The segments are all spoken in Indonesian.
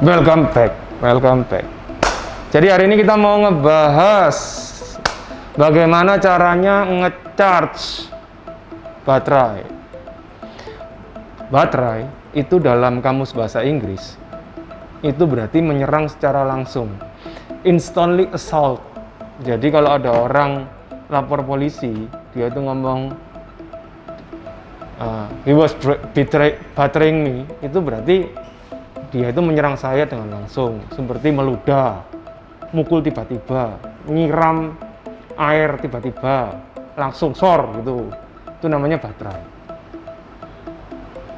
Welcome back, welcome back. Jadi hari ini kita mau ngebahas bagaimana caranya nge-charge baterai. Baterai itu dalam kamus bahasa Inggris itu berarti menyerang secara langsung, instantly assault. Jadi kalau ada orang lapor polisi, dia itu ngomong he was betraying me, itu berarti dia itu menyerang saya dengan langsung, seperti meludah, mukul tiba-tiba, nyiram air tiba-tiba, langsung sor gitu. Itu namanya baterai.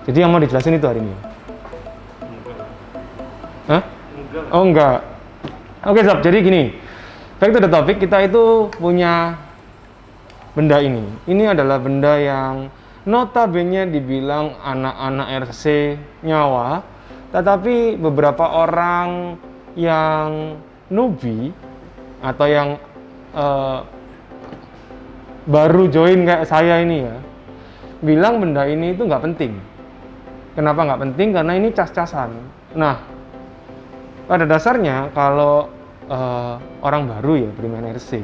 Jadi yang mau dijelasin itu hari ini. Hah? Oh enggak. Oke sob, jadi gini. Back to the topic, kita itu punya benda ini. Ini adalah benda yang notabene dibilang anak-anak RC nyawa. Tetapi beberapa orang yang newbie atau yang baru join kayak saya ini ya, bilang benda ini itu nggak penting. Kenapa nggak penting? Karena ini cas-casan. Nah, pada dasarnya kalau orang baru ya bermain RC,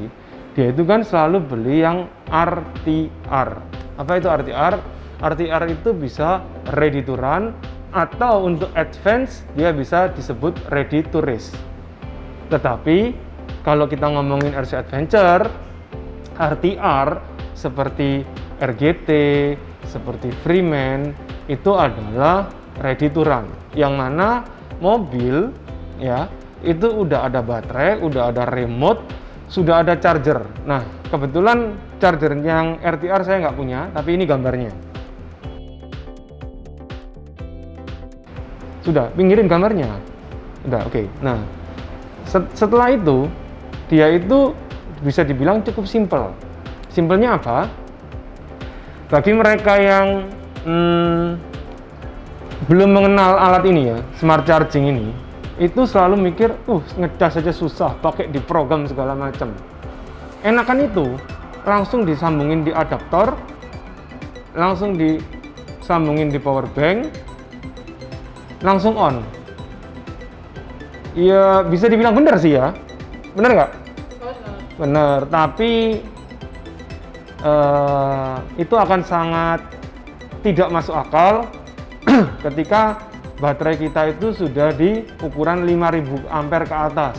dia itu kan selalu beli yang RTR. Apa itu RTR? RTR itu bisa ready to run, atau untuk advance dia bisa disebut ready to race. Tetapi kalau kita ngomongin RC Adventure, RTR seperti RGT, seperti Freeman itu adalah ready to run, yang mana mobil ya itu udah ada baterai, udah ada remote, sudah ada charger. Nah kebetulan charger yang RTR saya nggak punya, tapi ini gambarnya. Sudah, pinggirin gambarnya. Udah, oke. Nah, setelah itu, dia itu bisa dibilang cukup simpel. Simpelnya apa? Bagi mereka yang belum mengenal alat ini ya, smart charging ini, itu selalu mikir, ngecas aja susah, pakai di program segala macam. Enakan itu, langsung disambungin di adaptor, langsung disambungin di power bank, langsung on. Ya bisa dibilang benar sih ya, benar nggak? Benar, tapi itu akan sangat tidak masuk akal ketika baterai kita itu sudah di ukuran 5000 ampere ke atas.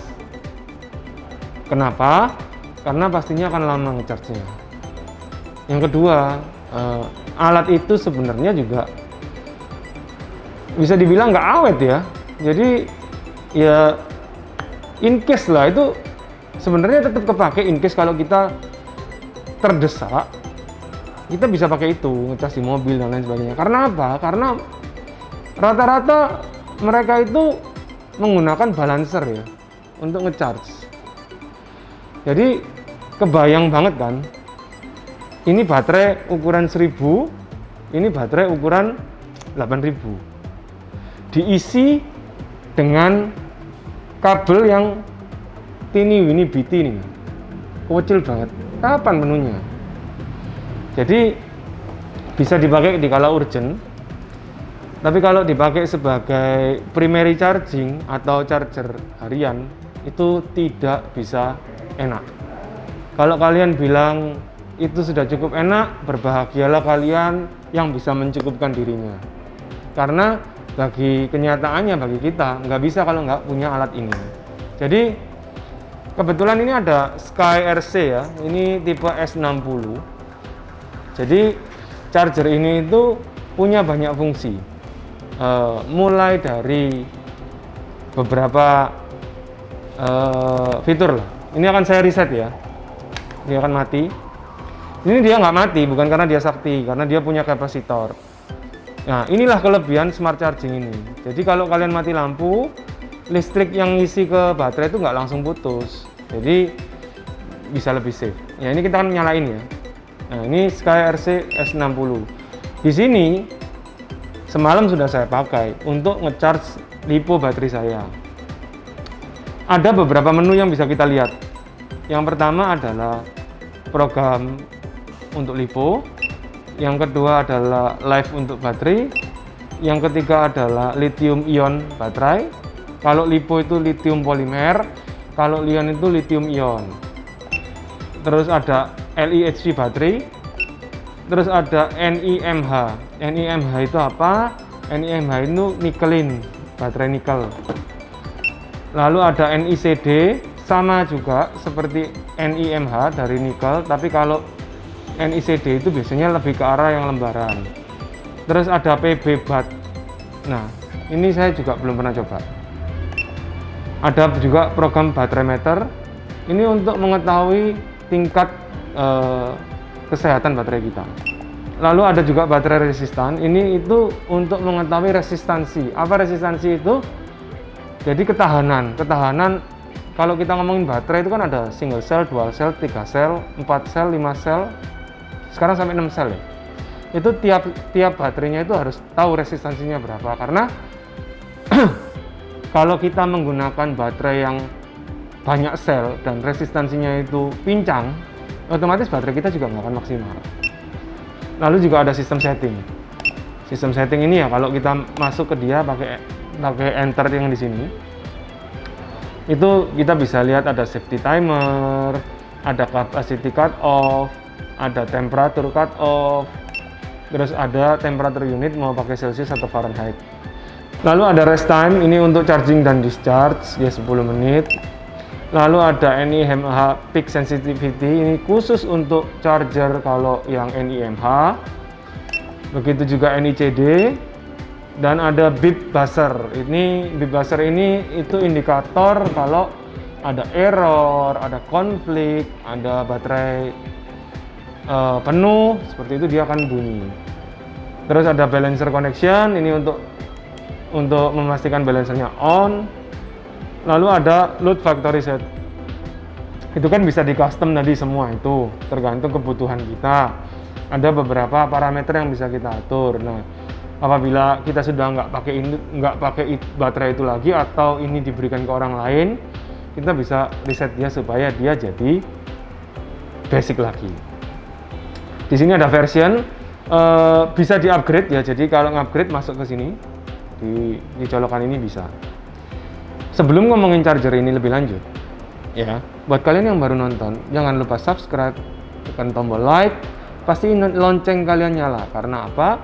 Kenapa? Karena pastinya akan lama ngecharge-nya. Yang kedua, alat itu sebenarnya juga bisa dibilang nggak awet ya. Jadi ya in case lah, itu sebenarnya tetap kepake in case kalau kita terdesak, kita bisa pakai itu ngecas di mobil dan lain sebagainya. Karena apa? Karena rata-rata mereka itu menggunakan balancer ya untuk ngecharge. Jadi kebayang banget kan, ini baterai ukuran 1000, ini baterai ukuran 8000, diisi dengan kabel yang tini wini biti nih, kecil banget. Kapan penuhnya? Jadi bisa dipakai di kala urgent, tapi kalau dipakai sebagai primary charging atau charger harian itu tidak bisa enak. Kalau kalian bilang itu sudah cukup enak, berbahagialah kalian yang bisa mencukupkan dirinya. Karena bagi kenyataannya, bagi kita nggak bisa kalau nggak punya alat ini. Jadi kebetulan ini ada Sky RC ya, ini tipe S60. Jadi charger ini itu punya banyak fungsi, mulai dari beberapa fitur lah. Ini akan saya reset ya, dia akan mati. Ini dia nggak mati bukan karena dia sakti, karena dia punya kapasitor. Nah, inilah kelebihan smart charging ini. Jadi kalau kalian mati lampu, listrik yang ngisi ke baterai itu nggak langsung putus. Jadi bisa lebih safe. Ya, ini kita akan nyalain ya. Nah, ini Sky RC S60. Di sini semalam sudah saya pakai untuk ngecharge lipo baterai saya. Ada beberapa menu yang bisa kita lihat. Yang pertama adalah program untuk lipo. Yang kedua adalah live untuk baterai. Yang ketiga adalah lithium ion baterai. Kalau LiPo itu lithium polymer, kalau Li-ion itu lithium ion. Terus ada LiHV baterai, terus ada NiMH. NiMH itu apa? NiMH itu nikelin, baterai nikel. Lalu ada NiCd, sama juga seperti NiMH dari nikel, tapi kalau NiCd itu biasanya lebih ke arah yang lembaran. Terus ada PB-BAT. Nah, ini saya juga belum pernah coba. Ada juga program baterai meter. Ini untuk mengetahui tingkat kesehatan baterai kita. Lalu ada juga baterai resistan. Ini itu untuk mengetahui resistansi. Apa resistansi itu? Jadi ketahanan. Ketahanan kalau kita ngomongin baterai itu kan ada single cell, dual cell, 3 sel, 4 sel, 5 sel. Sekarang sampai 6 sel ya. Itu tiap baterainya itu harus tahu resistansinya berapa, karena kalau kita menggunakan baterai yang banyak sel dan resistansinya itu pincang, otomatis baterai kita juga nggak akan maksimal. Lalu juga ada sistem setting. Sistem setting ini ya kalau kita masuk ke dia pakai enter yang di sini, itu kita bisa lihat ada safety timer, ada capacity cut off, ada temperature cut off, terus ada temperature unit mau pakai Celsius atau Fahrenheit. Lalu ada rest time, ini untuk charging dan discharge, ya 10 menit. Lalu ada NiMH peak sensitivity, ini khusus untuk charger kalau yang NiMH. Begitu juga NiCd. Dan ada beep buzzer. Ini beep buzzer ini itu indikator kalau ada error, ada konflik, ada baterai penuh, seperti itu dia akan bunyi. Terus ada balancer connection, ini untuk memastikan balancernya on. Lalu ada load factory set. Itu kan bisa di custom tadi semua, itu tergantung kebutuhan kita. Ada beberapa parameter yang bisa kita atur. Nah, apabila kita sudah nggak pakai baterai itu lagi atau ini diberikan ke orang lain, kita bisa reset dia supaya dia jadi basic lagi. Di sini ada version, bisa di-upgrade ya. Jadi kalau nge-upgrade masuk ke sini di colokan ini bisa. Sebelum ngomongin charger ini lebih lanjut, ya, buat kalian yang baru nonton, jangan lupa subscribe, tekan tombol like, pastiin lonceng kalian nyala. Karena apa?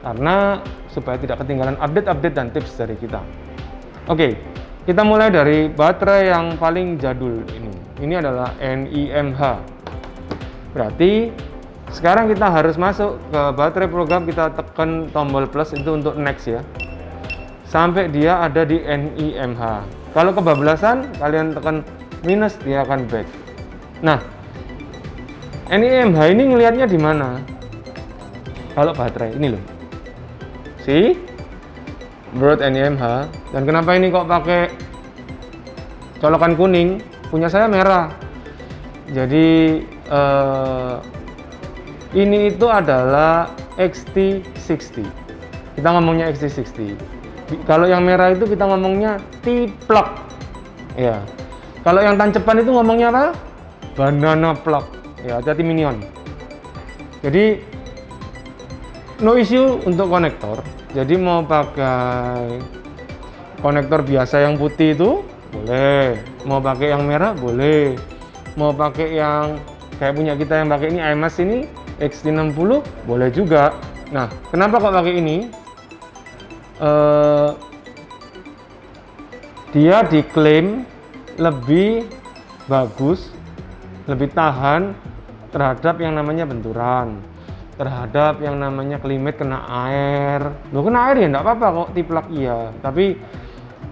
Karena supaya tidak ketinggalan update-update dan tips dari kita. Oke, kita mulai dari baterai yang paling jadul ini. Ini adalah NiMH. Berarti sekarang kita harus masuk ke baterai program, kita tekan tombol plus itu untuk next ya. Sampai dia ada di NiMH. Kalau kebablasan, kalian tekan minus, dia akan back. Nah, NiMH ini ngelihatnya di mana? Kalau baterai ini loh. See? Broad NiMH. Dan kenapa ini kok pakai colokan kuning? Punya saya merah. Jadi ini itu adalah XT60. Kita ngomongnya XT60. Kalau yang merah itu kita ngomongnya T-plug. Ya. Kalau yang tancepan itu ngomongnya apa? Banana plug. Ya, hati-hati minion. Jadi no issue untuk konektor. Jadi mau pakai konektor biasa yang putih itu boleh, mau pakai yang merah boleh, mau pakai yang kayak punya kita yang pakai ini IMAS ini XT60 boleh juga. Nah, kenapa kok pakai ini? Dia diklaim lebih bagus, lebih tahan terhadap yang namanya benturan, terhadap yang namanya kelimet kena air. Loh, kena air ya enggak apa-apa kok, T-plug iya. Tapi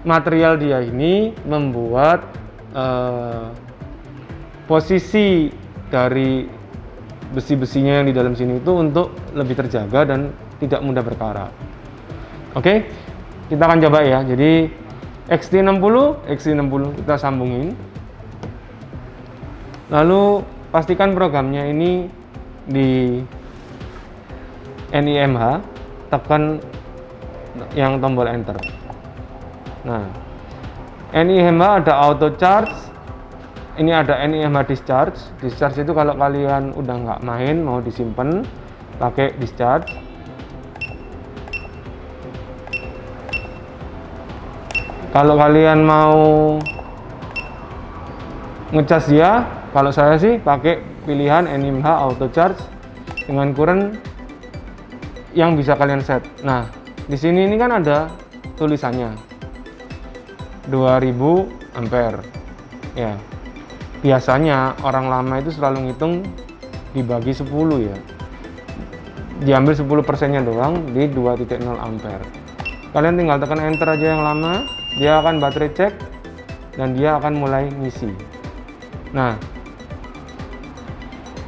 material dia ini membuat posisi dari besi-besinya yang di dalam sini itu untuk lebih terjaga dan tidak mudah berkarat. Oke, kita akan coba ya. Jadi XT60 kita sambungin. Lalu pastikan programnya ini di NiMH, tekan yang tombol enter. Nah, NiMH ada auto charge, ini ada NiMH discharge. Discharge itu kalau kalian udah nggak main, mau disimpan, pakai discharge. Kalau kalian mau ngecas dia, kalau saya sih pakai pilihan NIMH Auto Charge dengan current yang bisa kalian set. Nah, di sini ini kan ada tulisannya 2000 ampere. Ya. Biasanya orang lama itu selalu ngitung dibagi 10 ya. Diambil 10%-nya doang di 2.0 ampere. Kalian tinggal tekan enter aja yang lama, dia akan baterai cek dan dia akan mulai ngisi. Nah,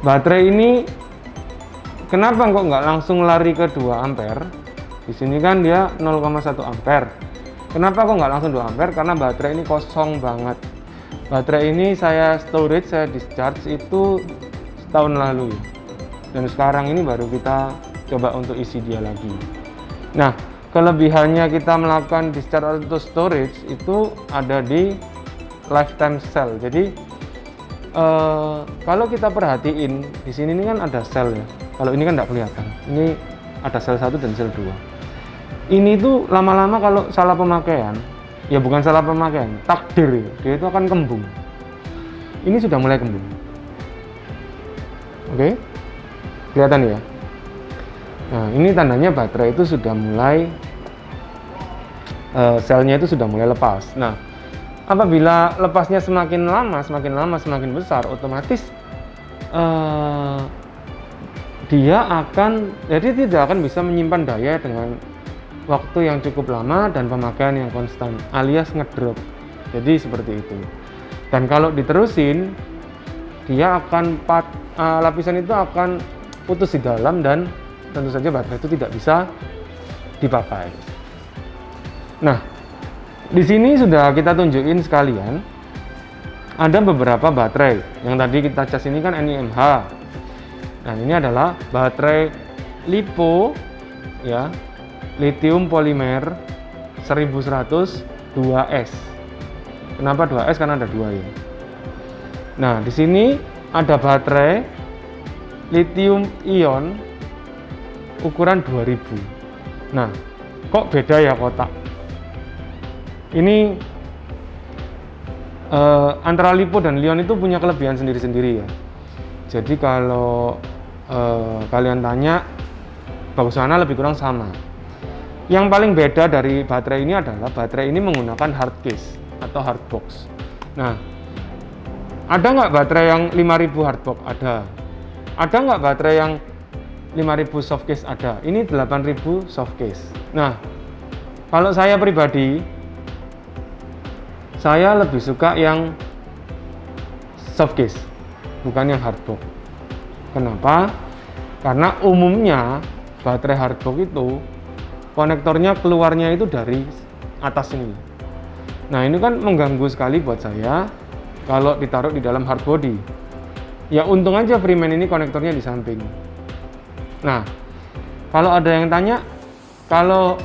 baterai ini kenapa kok nggak langsung lari ke 2 ampere? Di sini kan dia 0,1 ampere. Kenapa kok nggak langsung 2 ampere? Karena baterai ini kosong banget. Baterai ini saya storage, saya discharge itu setahun lalu ya. Dan sekarang ini baru kita coba untuk isi dia lagi. Nah, kelebihannya kita melakukan discharge atau storage itu ada di lifetime cell. Jadi kalau kita perhatiin di sini ini kan ada sel ya. Kalau ini kan nggak kelihatan. Ini ada sel 1 dan sel 2. Ini tuh lama-lama kalau salah pemakaian, ya bukan salah pemakaian, takdir ya, dia itu akan kembung. Ini sudah mulai kembung. Oke, kelihatan ya. Nah, ini tandanya baterai itu sudah mulai selnya itu sudah mulai lepas. Nah, apabila lepasnya semakin lama semakin besar, otomatis dia akan tidak akan bisa menyimpan daya dengan waktu yang cukup lama dan pemakaian yang konstan, alias ngedrop. Jadi seperti itu. Dan kalau diterusin, dia akan lapisan itu akan putus di dalam dan tentu saja baterai itu tidak bisa dipakai. Nah, di sini sudah kita tunjukin sekalian ada beberapa baterai. Yang tadi kita cas ini kan NIMH. Nah, ini adalah baterai LiPo ya, lithium polimer 1100 2S. Kenapa 2S? Karena ada 2 ya. Nah, di sini ada baterai lithium ion ukuran 2000. Nah, kok beda ya kotak? Ini antara LiPo dan Li-ion itu punya kelebihan sendiri-sendiri ya. Jadi kalau kalian tanya, bagus mana, lebih kurang sama. Yang paling beda dari baterai ini adalah baterai ini menggunakan hard case atau hard box. Nah, ada nggak baterai yang 5000 hard box? Ada. Ada nggak baterai yang 5000 soft case? Ada. Ini 8000 soft case. Nah, kalau saya pribadi, saya lebih suka yang soft case, bukan yang hard box. Kenapa? Karena umumnya baterai hard box itu konektornya keluarnya itu dari atas ini. Nah, ini kan mengganggu sekali buat saya kalau ditaruh di dalam hard body. Ya untung aja Freeman ini konektornya di samping. Nah, kalau ada yang tanya, kalau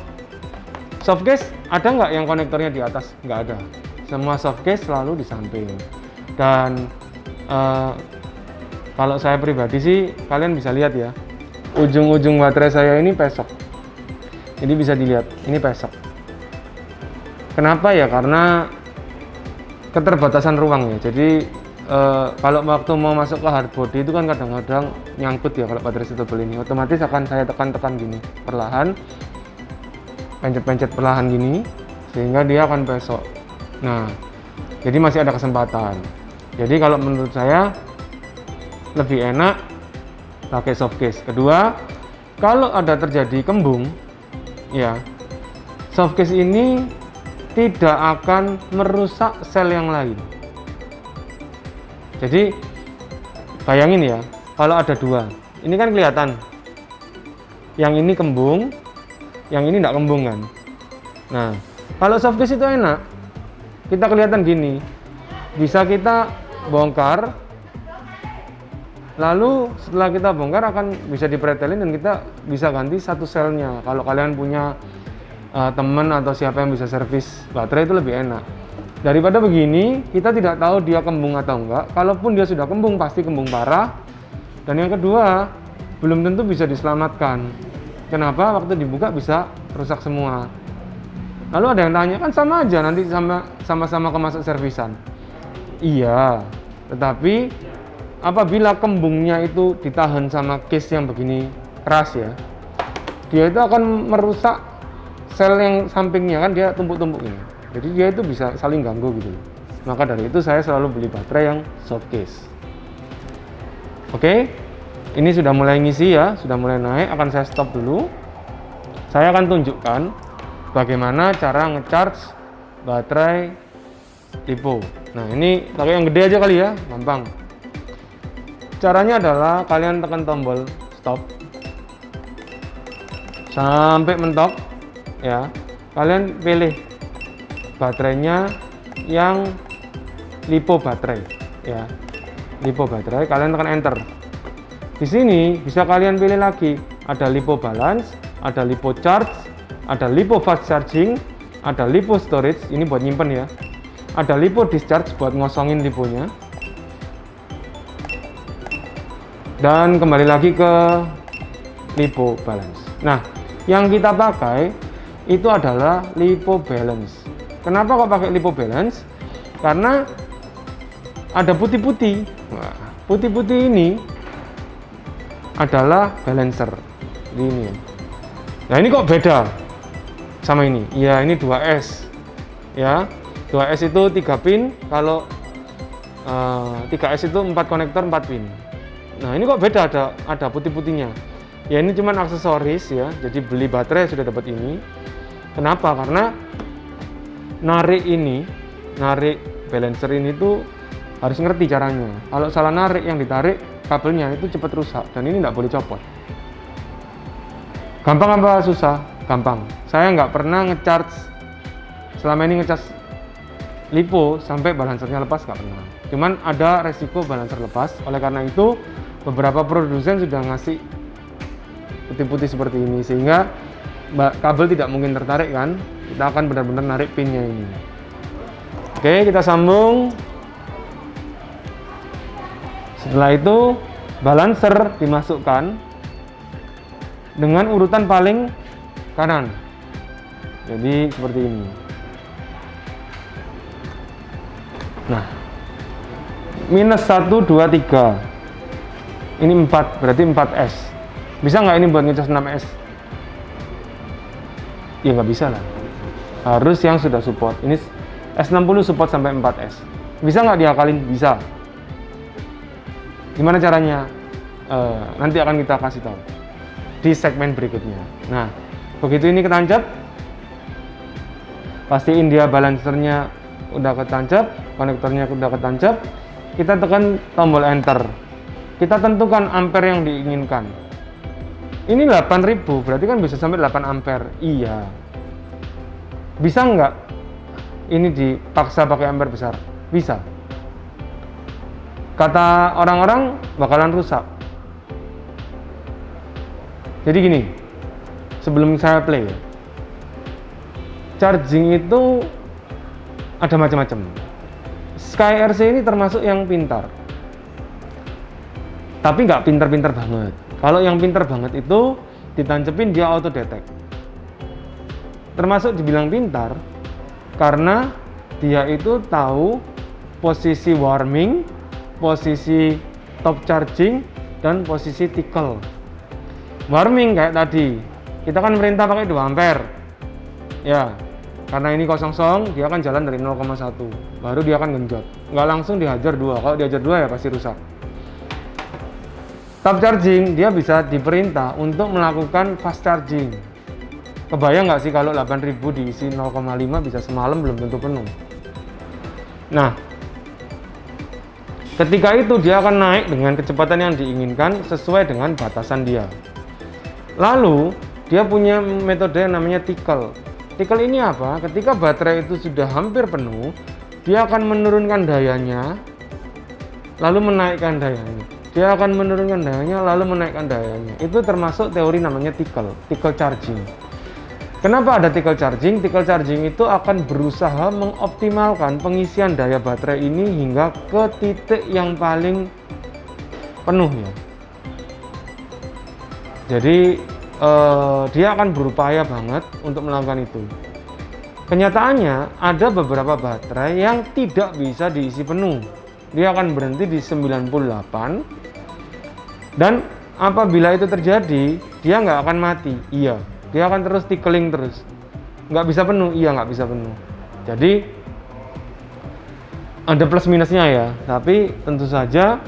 soft case ada nggak yang konektornya di atas? Nggak ada. Semua soft case selalu di samping. Dan kalau saya pribadi sih, kalian bisa lihat ya, ujung-ujung baterai saya ini pesok. Jadi bisa dilihat, ini pesok. Kenapa ya? Karena keterbatasan ruang ya. Jadi kalau waktu mau masuk ke hard body itu kan kadang-kadang nyangkut ya kalau baterai setebal ini. Otomatis akan saya tekan-tekan gini, perlahan, pencet-pencet perlahan gini, sehingga dia akan pesok. Nah, jadi masih ada kesempatan. Jadi kalau menurut saya lebih enak pakai soft case. Kedua, kalau ada terjadi kembung, ya, soft case ini tidak akan merusak sel yang lain. Jadi bayangin ya, kalau ada 2, ini kan kelihatan, yang ini kembung, yang ini tidak kembung kan. Nah, kalau soft case itu enak, kita kelihatan gini, bisa kita bongkar, lalu setelah kita bongkar akan bisa dipretelin dan kita bisa ganti satu selnya. Kalau kalian punya teman atau siapa yang bisa servis baterai, itu lebih enak daripada begini. Kita tidak tahu dia kembung atau enggak. Kalaupun dia sudah kembung, pasti kembung parah. Dan yang kedua, belum tentu bisa diselamatkan. Kenapa? Waktu dibuka bisa rusak semua. Lalu ada yang tanya, kan sama aja nanti sama-sama kemasuk servisan. Iya, tetapi apabila kembungnya itu ditahan sama case yang begini keras ya, dia itu akan merusak sel yang sampingnya, kan dia tumpuk-tumpuk ini. Jadi dia itu bisa saling ganggu gitu. Maka dari itu saya selalu beli baterai yang soft case. Oke, ini sudah mulai ngisi ya, sudah mulai naik, akan saya stop dulu. Saya akan tunjukkan bagaimana cara ngecharge baterai LiPo. Nah, ini pakai yang gede aja kali ya, gampang. Caranya adalah kalian tekan tombol stop sampai mentok ya. Kalian pilih baterainya yang LiPo baterai ya. LiPo baterai, kalian tekan enter. Di sini bisa kalian pilih lagi, ada LiPo balance, ada LiPo charge, ada LiPo fast charging, ada LiPo storage, ini buat nyimpen ya. Ada LiPo discharge buat ngosongin LiPonya. Dan kembali lagi ke LiPo balance. Nah, yang kita pakai itu adalah LiPo balance. Kenapa kok pakai LiPo balance? Karena ada putih-putih. Nah, putih-putih ini adalah balancer. Ini. Nah, ini kok beda sama ini? Ya, ini 2S. Ya, 2S itu 3 pin, kalau 3S itu 4 konektor 4 pin. Nah, ini kok beda, ada putih-putihnya. Ya, ini cuman aksesoris ya. Jadi beli baterai sudah dapat ini. Kenapa? Karena narik balancer ini tuh harus ngerti caranya. Kalau salah narik, yang ditarik kabelnya itu cepat rusak, dan ini nggak boleh copot. Gampang apa susah? Gampang. Saya nggak pernah ngecharge selama ini LiPo sampai balancernya lepas, nggak pernah. Cuman ada resiko balancer lepas. Oleh karena itu beberapa produsen sudah ngasih putih-putih seperti ini, sehingga kabel tidak mungkin tertarik kan. Kita akan benar-benar narik pinnya ini. Oke, kita sambung. Setelah itu balancer dimasukkan dengan urutan paling kanan. Jadi seperti ini. Nah, minus 1, 2, 3. Ini 4, berarti 4S. Bisa nggak ini buat ngecas 6S? Ya nggak bisa lah. Harus yang sudah support. Ini S60 support sampai 4S. Bisa nggak diakalin? Bisa. Gimana caranya? Nanti akan kita kasih tahu di segmen berikutnya. Nah, begitu ini ketancap, pastiin dia balancernya udah ketancap, konektornya udah ketancap, kita tekan tombol enter. Kita tentukan ampere yang diinginkan. Ini 8000, berarti kan bisa sampai 8 ampere. Iya. Bisa nggak ini dipaksa pakai ampere besar? Bisa. Kata orang-orang bakalan rusak. Jadi gini, sebelum saya play, charging itu ada macam-macam. SkyRC ini termasuk yang pintar, tapi nggak pintar-pintar banget. Kalau yang pintar banget itu ditancepin dia auto detect. Termasuk dibilang pintar karena dia itu tahu posisi warming, posisi top charging, dan posisi tickle. Warming kayak tadi, kita kan merintah pakai 2 ampere. Ya, karena ini kosong, dia akan jalan dari 0,1. Baru dia akan genjot. Nggak langsung dihajar 2. Kalau dihajar 2 ya pasti rusak. Top charging, dia bisa diperintah untuk melakukan fast charging. Kebayang nggak sih kalau 8000 diisi 0,5 bisa semalam belum tentu penuh. Nah, ketika itu dia akan naik dengan kecepatan yang diinginkan sesuai dengan batasan dia. Lalu dia punya metode yang namanya tickle. Tickle ini apa? Ketika baterai itu sudah hampir penuh, dia akan menurunkan dayanya, lalu menaikkan dayanya. Dia akan menurunkan dayanya, lalu menaikkan dayanya. Itu termasuk teori namanya tickle charging. Kenapa ada tickle charging? Tickle charging itu akan berusaha mengoptimalkan pengisian daya baterai ini hingga ke titik yang paling penuh ya. Jadi dia akan berupaya banget untuk melakukan itu. Kenyataannya ada beberapa baterai yang tidak bisa diisi penuh. Dia akan berhenti di 98, dan apabila itu terjadi, dia nggak akan mati. Iya, dia akan terus tickling terus. Nggak bisa penuh, iya nggak bisa penuh. Jadi ada plus minusnya ya, tapi tentu saja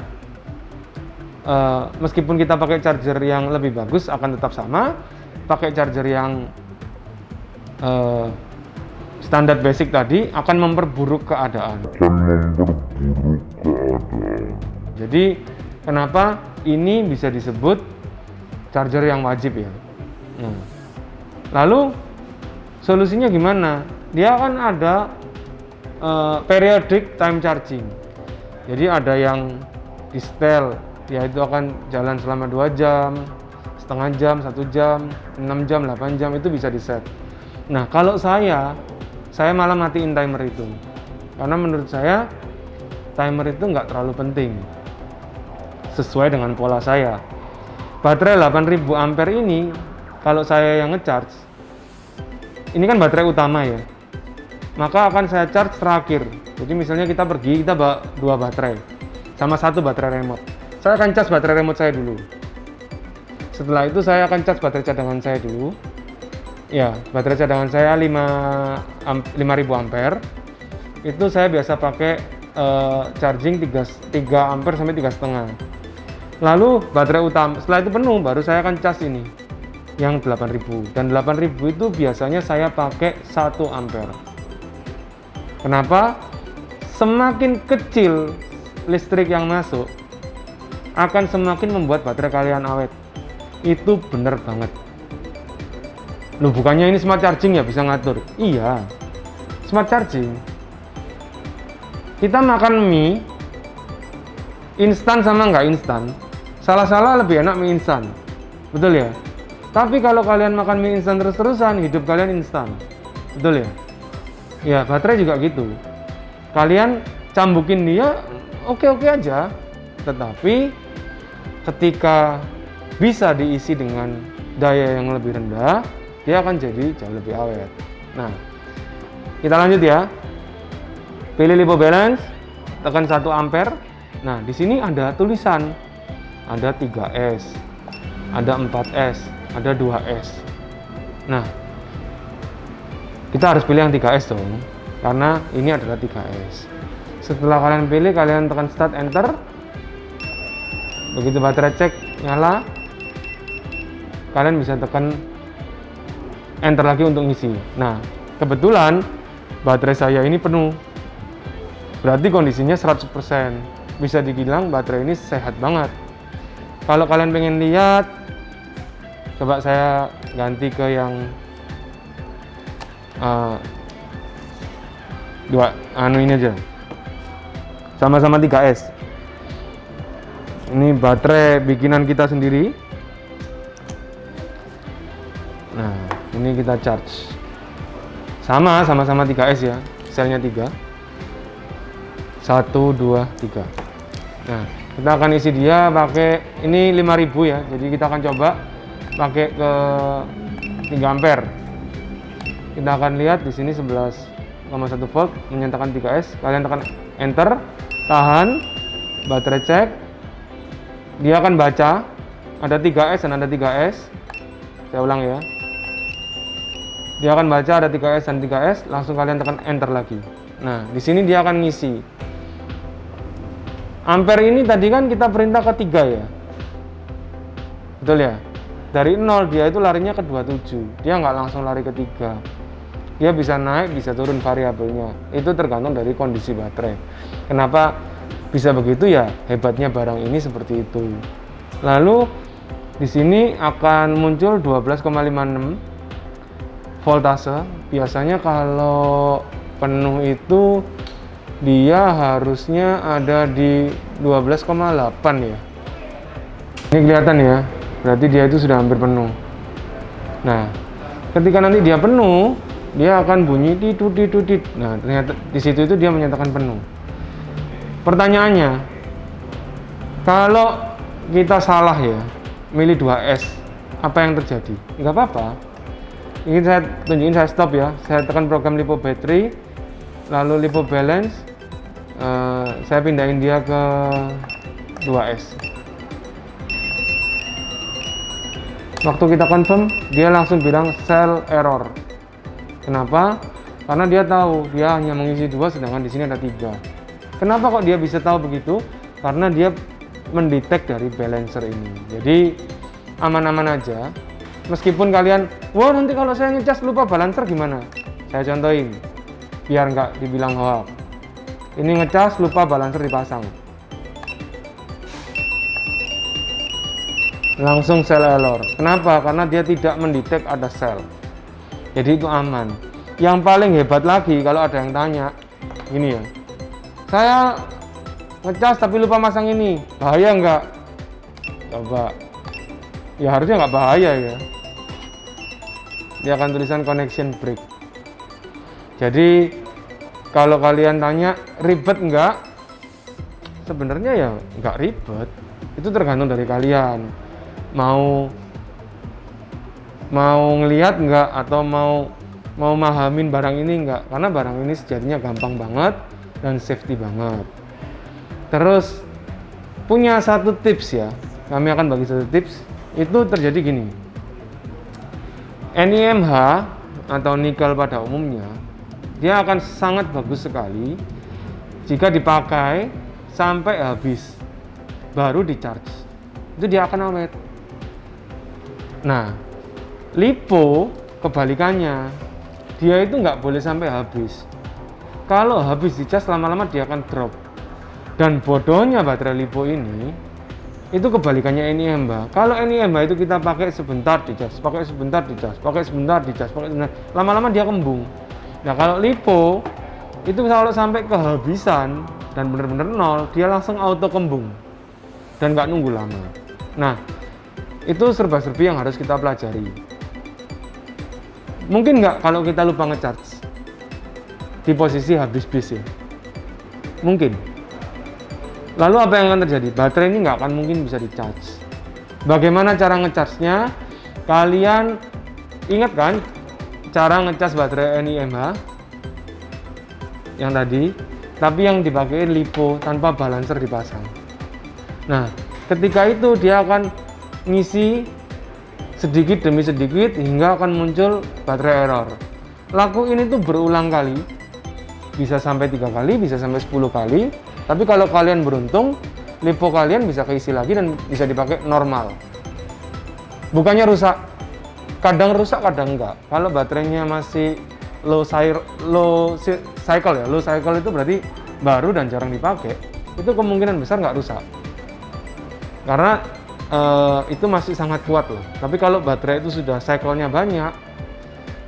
meskipun kita pakai charger yang lebih bagus akan tetap sama. Pakai charger yang standar basic tadi akan memperburuk keadaan. Jadi kenapa ini bisa disebut charger yang wajib ya? Nah, lalu solusinya gimana? Dia akan ada periodic time charging. Jadi ada yang di setel, yaitu akan jalan selama 2 jam, setengah jam, 1 jam, 6 jam, 8 jam, itu bisa di set. Nah, kalau saya malah matiin timer itu, karena menurut saya timer itu nggak terlalu penting sesuai dengan pola saya. Baterai 8000 ampere ini kalau saya yang ngecharge, ini kan baterai utama ya, maka akan saya charge terakhir. Jadi misalnya kita pergi, kita bawa 2 baterai sama 1 baterai remote, saya akan charge baterai remote saya dulu. Setelah itu saya akan charge baterai cadangan saya dulu. Ya, baterai cadangan saya 5000 ampere. Itu saya biasa pakai charging 3 ampere sampai 3,5. Lalu baterai utama, setelah itu penuh baru saya akan cas ini yang 8000, dan 8000 itu biasanya saya pakai 1 ampere. Kenapa? Semakin kecil listrik yang masuk akan semakin membuat baterai kalian awet. Itu bener banget. Loh, bukannya ini smart charging ya bisa ngatur? Iya, smart charging. Kita makan mie instan sama nggak instan, salah-salah lebih enak mie instan, betul ya? Tapi kalau kalian makan mie instan terus-terusan, hidup kalian instan, betul ya? Ya, baterai juga gitu. Kalian cambukin dia, oke-oke aja. Tetapi ketika bisa diisi dengan daya yang lebih rendah, dia akan jadi jauh lebih awet. Nah, kita lanjut ya. Pilih LiPo Balance, tekan 1 ampere. Nah, di sini ada tulisan, ada 3S, ada 4S, ada 2S. Nah, kita harus pilih yang 3S dong, karena ini adalah 3S. Setelah kalian pilih, kalian tekan start, enter. Begitu baterai cek nyala, kalian bisa tekan enter lagi untuk ngisi. Nah, kebetulan baterai saya ini penuh, berarti kondisinya 100%. Bisa dibilang baterai ini sehat banget. Kalau kalian pengen lihat, coba saya ganti ke yang ini aja, sama-sama 3S. Ini baterai bikinan kita sendiri. Nah, ini kita charge sama-sama 3S ya, selnya 3, 1, 2, 3. Nah, kita akan isi dia pakai ini 5000 ya, jadi kita akan coba pakai ke 3 ampere. Kita akan lihat di sini 11,1 volt menyatakan 3S. Kalian tekan enter, tahan, baterai cek, dia akan baca ada 3S dan ada 3S. Saya ulang ya, dia akan baca ada 3S dan 3S, langsung kalian tekan enter lagi. Nah, di sini dia akan ngisi. Ampere ini tadi kan kita perintah ke 3 ya, betul ya? Dari 0 dia itu larinya ke 27, dia nggak langsung lari ke 3. Dia bisa naik, bisa turun variabelnya. Itu tergantung dari kondisi baterai. Kenapa bisa begitu ya? Hebatnya barang ini seperti itu. Lalu di sini akan muncul 12,56 voltase. Biasanya kalau penuh itu dia harusnya ada di 12,8 ya. Ini kelihatan ya, berarti dia itu sudah hampir penuh. Nah, ketika nanti dia penuh, dia akan bunyi titut. Nah, ternyata di situ itu dia menyatakan penuh. Pertanyaannya, kalau kita salah ya, milih 2S, apa yang terjadi? Nggak apa-apa. Ini saya tunjukin, saya stop ya. Saya tekan program lipo battery, lalu lipo balance. Saya pindahin dia ke 2S. Waktu kita confirm, dia langsung bilang cell error. Kenapa? Karena dia tahu dia hanya mengisi 2, sedangkan di sini ada 3. Kenapa kok dia bisa tahu begitu? Karena dia mendetek dari balancer ini. Jadi aman-aman aja. Meskipun kalian, wah nanti kalau saya ngecas lupa balancer gimana? Saya contohin, biar nggak dibilang hoax. Ini ngecas lupa balancer dipasang. Langsung cell error. Kenapa? Karena dia tidak mendetek ada sel. Jadi itu aman. Yang paling hebat lagi kalau ada yang tanya, gini ya, saya ngecas tapi lupa masang ini, bahaya nggak? Coba, ya harusnya nggak bahaya ya. Dia akan tulisan connection break. Jadi kalau kalian tanya ribet nggak? Sebenarnya ya nggak ribet. Itu tergantung dari kalian. Mau ngelihat nggak atau mau mahamin barang ini nggak? Karena barang ini sejatinya gampang banget dan safety banget. Terus punya satu tips ya. Kami akan bagi satu tips. Itu terjadi gini. NiMH atau nikel pada umumnya dia akan sangat bagus sekali jika dipakai sampai habis baru di charge, itu dia akan awet. Nah, lipo kebalikannya, dia itu nggak boleh sampai habis. Kalau habis di charge lama-lama dia akan drop. Dan bodohnya baterai lipo ini itu kebalikannya NiMH. Kalau NiMH itu kita pakai sebentar di charge, pakai sebentar di charge, pakai sebentar di charge, pakai sebentar, lama-lama dia kembung. Nah kalau lipo itu kalau sampai kehabisan dan benar-benar nol, dia langsung auto kembung dan nggak nunggu lama. Nah itu serba-serbi yang harus kita pelajari. Mungkin nggak kalau kita lupa ngecharge di posisi habis bis ya? Mungkin. Lalu apa yang akan terjadi? Baterai ini nggak akan mungkin bisa di-charge. Bagaimana cara nge-charge-nya? Kalian ingat kan cara nge-charge baterai NiMH yang tadi, tapi yang dipakai lipo tanpa balancer dipasang. Nah, ketika itu dia akan ngisi sedikit demi sedikit hingga akan muncul baterai error. Lakuin itu berulang kali, bisa sampai 3 kali, bisa sampai 10 kali. Tapi kalau kalian beruntung, lipo kalian bisa keisi lagi dan bisa dipakai normal. Bukannya rusak, kadang rusak, kadang enggak. Kalau baterainya masih low cycle ya, low cycle itu berarti baru dan jarang dipakai, itu kemungkinan besar nggak rusak. Karena itu masih sangat kuat loh. Tapi kalau baterai itu sudah cycle-nya banyak,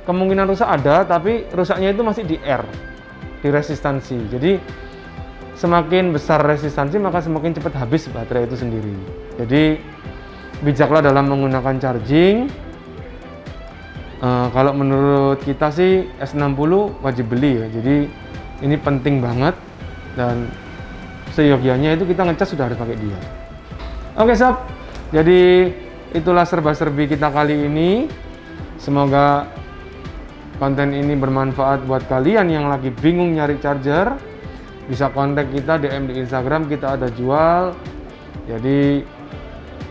kemungkinan rusak ada, tapi rusaknya itu masih di R, di resistansi. Jadi semakin besar resistansi maka semakin cepat habis baterai itu sendiri. Jadi bijaklah dalam menggunakan charging. Kalau menurut kita sih S60 wajib beli ya. Jadi ini penting banget dan seyogyanya itu kita ngecas sudah harus pakai dia. Oke sob, jadi itulah serba-serbi kita kali ini. Semoga konten ini bermanfaat buat kalian yang lagi bingung nyari charger. Bisa kontak kita, DM di Instagram, kita ada jual. Jadi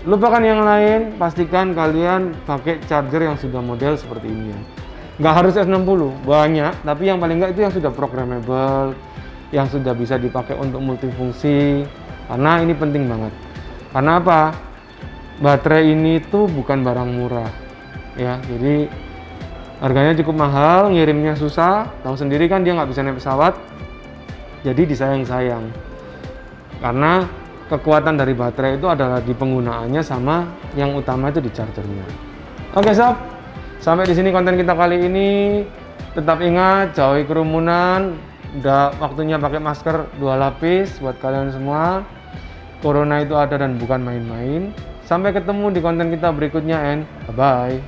lupakan yang lain, pastikan kalian pakai charger yang sudah model seperti ini ya. Nggak harus S60, banyak, tapi yang paling nggak itu yang sudah programmable, yang sudah bisa dipakai untuk multifungsi. Karena ini penting banget. Karena apa? Baterai ini tuh bukan barang murah ya, jadi harganya cukup mahal, ngirimnya susah, tahu sendiri kan dia nggak bisa naik pesawat. Jadi disayang-sayang karena kekuatan dari baterai itu adalah di penggunaannya sama yang utama itu di chargernya. Oke sob, sampai di sini konten kita kali ini. Tetap ingat jauhi kerumunan. Udah waktunya pakai masker 2 lapis buat kalian semua. Corona itu ada dan bukan main-main. Sampai ketemu di konten kita berikutnya and bye bye.